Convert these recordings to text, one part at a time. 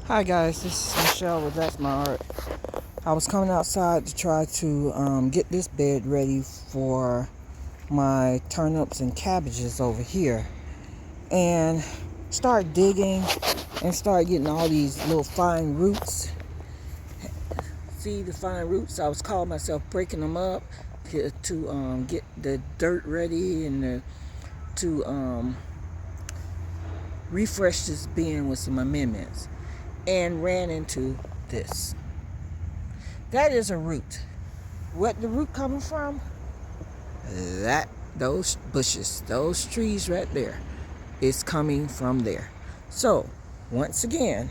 Hi guys, this is Michelle with That's My Art. I was coming outside to try to get this bed ready for my turnips and cabbages over here, and start digging and start getting all these little fine roots. See the fine roots? I was calling myself breaking them up to get the dirt ready and to refresh this bin with some amendments, and ran into this. That is a root. What the root coming from? Those bushes, those trees right there, is coming from there. So, once again,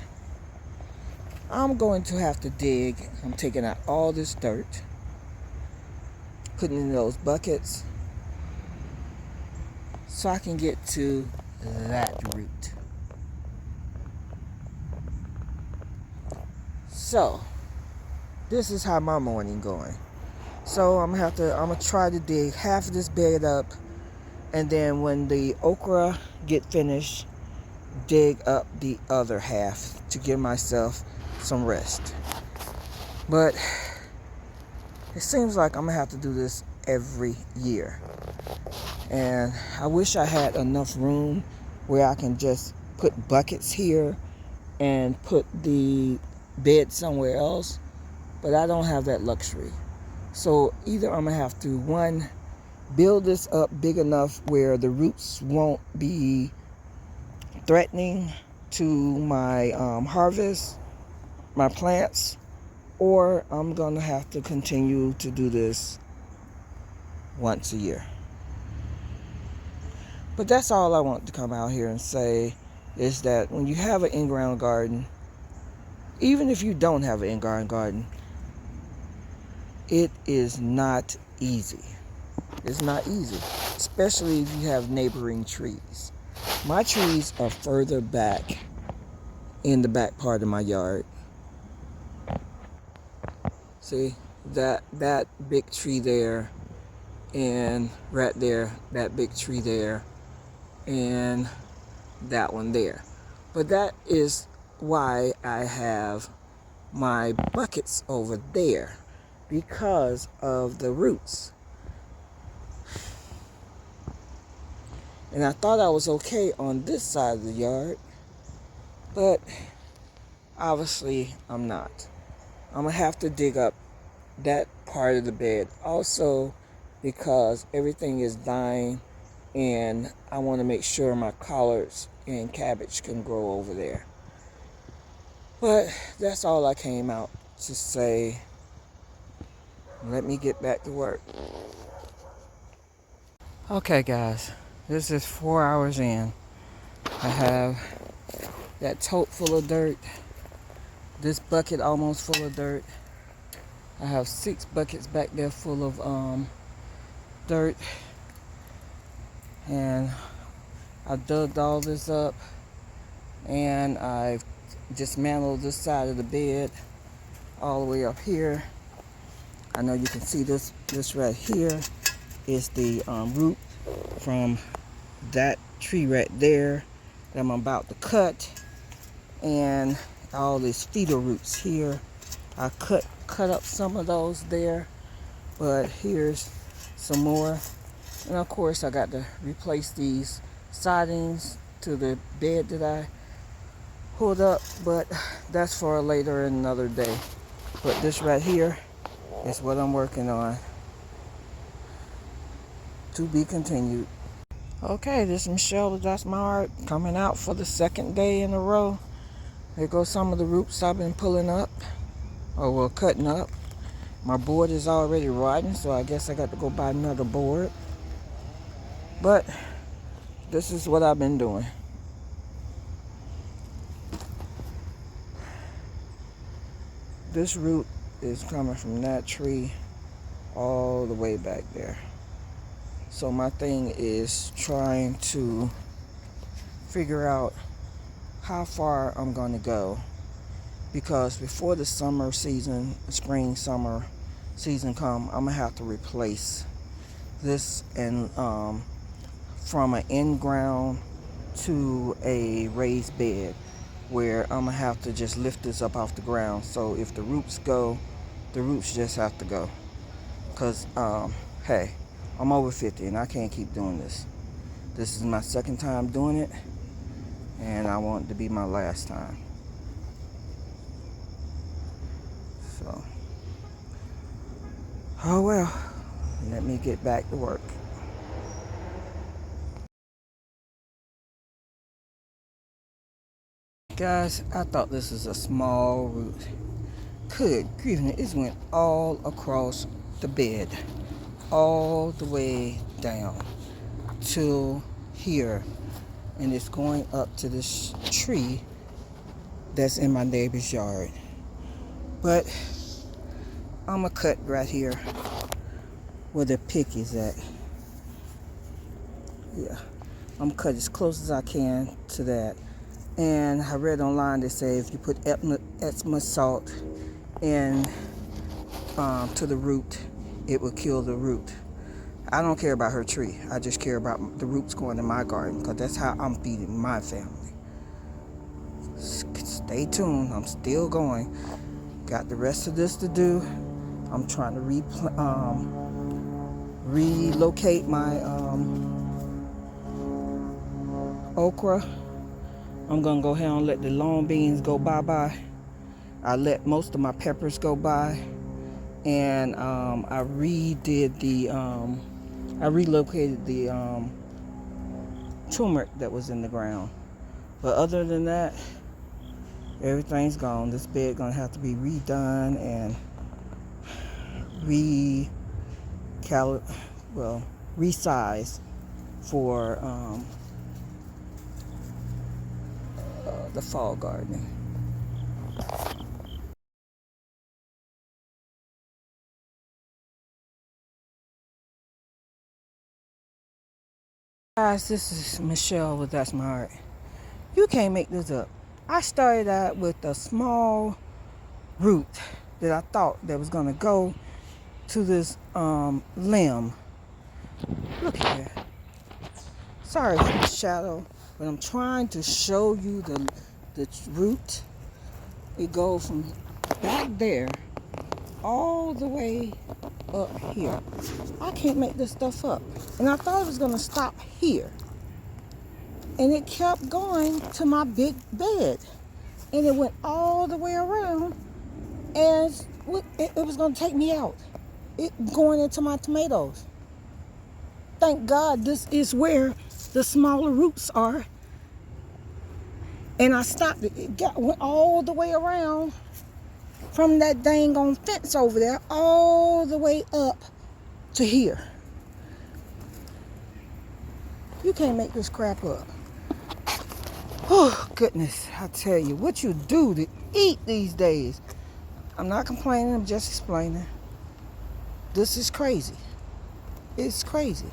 I'm going to have to dig. I'm taking out all this dirt, putting it in those buckets, so I can get to that root. So, this is how my morning going. So I'm gonna try to dig half of this bed up, and then when the okra get finished, dig up the other half to give myself some rest. But it seems like I'm gonna have to do this every year, and I wish I had enough room where I can just put buckets here and put the bed somewhere else, but I don't have that luxury. So either I'm gonna have to, one, build this up big enough where the roots won't be threatening to my harvest, my plants, or I'm gonna have to continue to do this once a year. But that's all I want to come out here and say, is that when you have an in-ground garden, even if you don't have an in-ground garden, it is not easy. It's not easy, especially if you have neighboring trees. My trees are further back in the back part of my yard. See, that big tree there, and right there, that big tree there, and that one there. But that is why I have my buckets over there, because of the roots. And I thought I was okay on this side of the yard, but obviously I'm not. I'm gonna have to dig up that part of the bed also, because everything is dying, and I want to make sure my collards and cabbage can grow over there. But that's all I came out to say. Let me get back to work. Okay guys, this is 4 hours in. I have that tote full of dirt, this bucket almost full of dirt. I have 6 buckets back there full of dirt, and I dug all this up, and I've dismantled this side of the bed all the way up here. I know you can see this right here is the root from that tree right there that I'm about to cut, and all these feeder roots here. I cut up some of those there, but here's some more. And of course I got to replace these sidings to the bed that I pulled up, but that's for later another day. But this right here is what I'm working on. To be continued. Okay, this is Michelle with That's My Art, coming out for the second day in a row. There goes some of the roots I've been pulling up, or well, cutting up. My board is already rotting, so I guess I got to go buy another board. But this is what I've been doing. This root is coming from that tree all the way back there. So my thing is trying to figure out how far I'm going to go, because before the summer season, spring summer season come, I'm gonna have to replace this, and from an in-ground to a raised bed. where I'm gonna have to just lift this up off the ground. So if the roots go, the roots just have to go. Cause hey, I'm over 50 and I can't keep doing this. This is my second time doing it, and I want it to be my last time. So, oh well, let me get back to work. Guys, I thought this was a small root. Good grief, it went all across the bed, all the way down till here, and it's going up to this tree that's in my neighbor's yard. But I'm gonna cut right here where the pick is at. Yeah, I'm gonna cut as close as I can to that. And I read online they say if you put Epsom salt in to the root, it will kill the root. I don't care about her tree. I just care about the roots going in my garden, because that's how I'm feeding my family. Stay tuned. I'm still going. Got the rest of this to do. I'm trying to relocate my okra. I'm gonna go ahead and let the long beans go bye-bye. I let most of my peppers go by, and I relocated the turmeric that was in the ground. But other than that, everything's gone. This bed gonna have to be redone and resized for the fall gardening. Guys, this is Michelle with That's My Heart. You can't make this up. I started out with a small root that I thought that was gonna go to this limb. Look at that. Sorry for the shadow, but I'm trying to show you the root. It goes from back there all the way up here. I can't make this stuff up. And I thought it was gonna stop here. And it kept going to my big bed. And it went all the way around, and it was gonna take me out. It going into my tomatoes. Thank God this is where the smaller roots are. And I stopped it. It went all the way around from that dang on fence over there all the way up to here. You can't make this crap up. Oh, goodness. I tell you, what you do to eat these days. I'm not complaining. I'm just explaining. This is crazy. It's crazy.